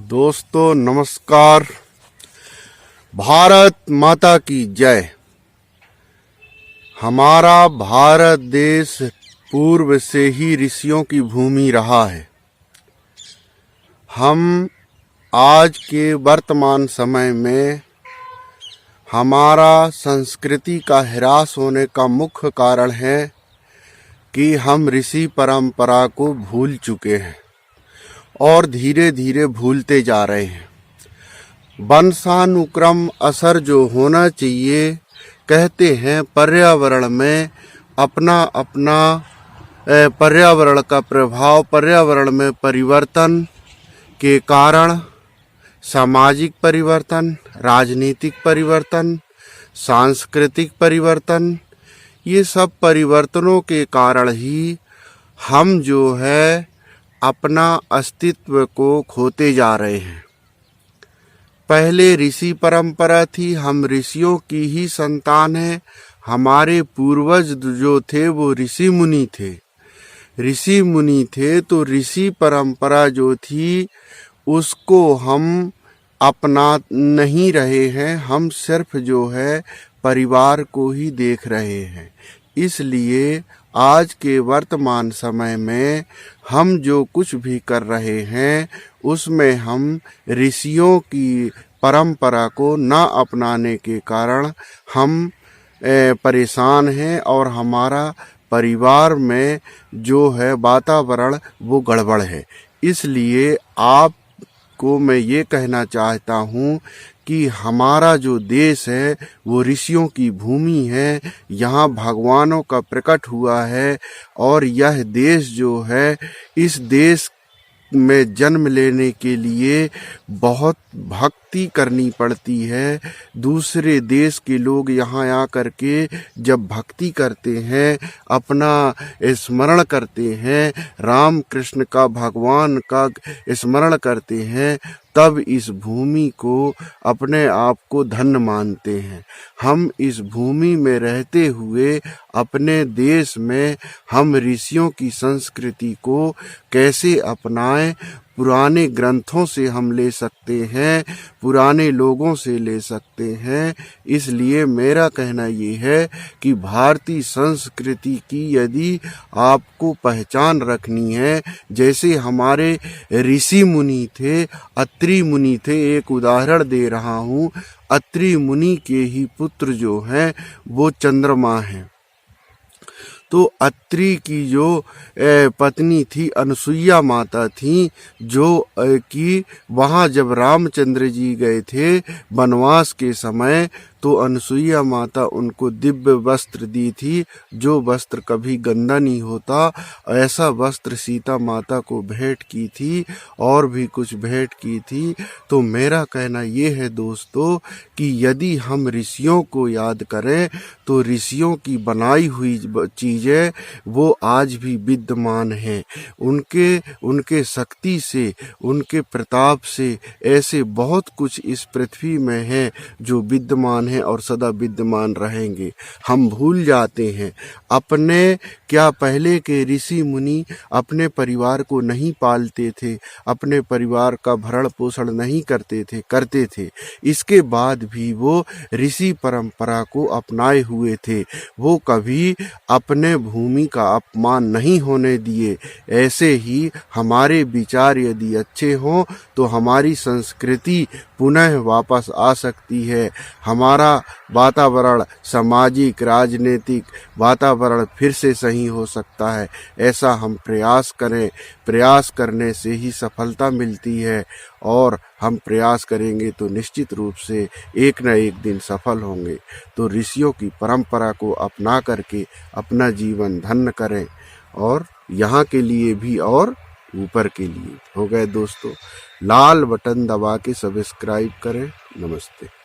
दोस्तों नमस्कार। भारत माता की जय। हमारा भारत देश पूर्व से ही ऋषियों की भूमि रहा है। हम आज के वर्तमान समय में हमारा संस्कृति का ह्रास होने का मुख्य कारण है कि हम ऋषि परंपरा को भूल चुके हैं और धीरे धीरे भूलते जा रहे हैं। वंशानुक्रम असर जो होना चाहिए, कहते हैं पर्यावरण में अपना अपना पर्यावरण का प्रभाव, पर्यावरण में परिवर्तन के कारण सामाजिक परिवर्तन, राजनीतिक परिवर्तन, सांस्कृतिक परिवर्तन, ये सब परिवर्तनों के कारण ही हम जो है अपना अस्तित्व को खोते जा रहे हैं। पहले ऋषि परंपरा थी, हम ऋषियों की ही संतान हैं। हमारे पूर्वज जो थे वो ऋषि मुनि थे। ऋषि मुनि थे तो ऋषि परंपरा जो थी उसको हम अपना नहीं रहे हैं। हम सिर्फ जो है परिवार को ही देख रहे हैं। इसलिए आज के वर्तमान समय में हम जो कुछ भी कर रहे हैं उसमें हम ऋषियों की परंपरा को न अपनाने के कारण हम परेशान हैं और हमारा परिवार में जो है वातावरण वो गड़बड़ है। इसलिए आपको मैं ये कहना चाहता हूँ कि हमारा जो देश है वो ऋषियों की भूमि है। यहाँ भगवानों का प्रकट हुआ है और यह देश जो है, इस देश में जन्म लेने के लिए बहुत भक्ति करनी पड़ती है। दूसरे देश के लोग यहाँ आकर के जब भक्ति करते हैं, अपना स्मरण करते हैं, राम कृष्ण का, भगवान का स्मरण करते हैं, तब इस भूमि को अपने आप को धन्य मानते हैं। हम इस भूमि में रहते हुए अपने देश में हम ऋषियों की संस्कृति को कैसे अपनाएं, पुराने ग्रंथों से हम ले सकते हैं, पुराने लोगों से ले सकते हैं। इसलिए मेरा कहना ये है कि भारतीय संस्कृति की यदि आपको पहचान रखनी है, जैसे हमारे ऋषि मुनि थे, अत्रि मुनि थे, एक उदाहरण दे रहा हूँ। अत्रि मुनि के ही पुत्र जो हैं वो चंद्रमा हैं। तो अत्रि की जो पत्नी थी अनसुईया माता थी, जो कि वहाँ जब रामचंद्र जी गए थे वनवास के समय, तो अनसुईया माता उनको दिव्य वस्त्र दी थी, जो वस्त्र कभी गंदा नहीं होता। ऐसा वस्त्र सीता माता को भेंट की थी और भी कुछ भेंट की थी। तो मेरा कहना ये है दोस्तों कि यदि हम ऋषियों को याद करें तो ऋषियों की बनाई हुई चीज़ें वो आज भी विद्यमान हैं। उनके शक्ति से, उनके प्रताप से ऐसे बहुत कुछ इस पृथ्वी में है जो विद्यमान है और सदा विद्यमान रहेंगे। हम भूल जाते हैं अपने, क्या पहले के ऋषि मुनि अपने परिवार को नहीं पालते थे, अपने परिवार का भरण पोषण नहीं करते थे। इसके बाद भी वो ऋषि परंपरा को अपनाए हुए थे। वो कभी अपने भूमि का अपमान नहीं होने दिए। ऐसे ही हमारे विचार यदि अच्छे हों तो हमारी संस्कृति पुनः वापस आ सकती है। हमारा वातावरण, सामाजिक, राजनीतिक वातावरण फिर से सही हो सकता है। ऐसा हम प्रयास करें। प्रयास करने से ही सफलता मिलती है और हम प्रयास करेंगे तो निश्चित रूप से एक न एक दिन सफल होंगे। तो ऋषियों की परंपरा को अपना करके अपना जीवन धन्य करें, और यहाँ के लिए भी और ऊपर के लिए। हो गए दोस्तों, लाल बटन दबा के सब्सक्राइब करें। नमस्ते।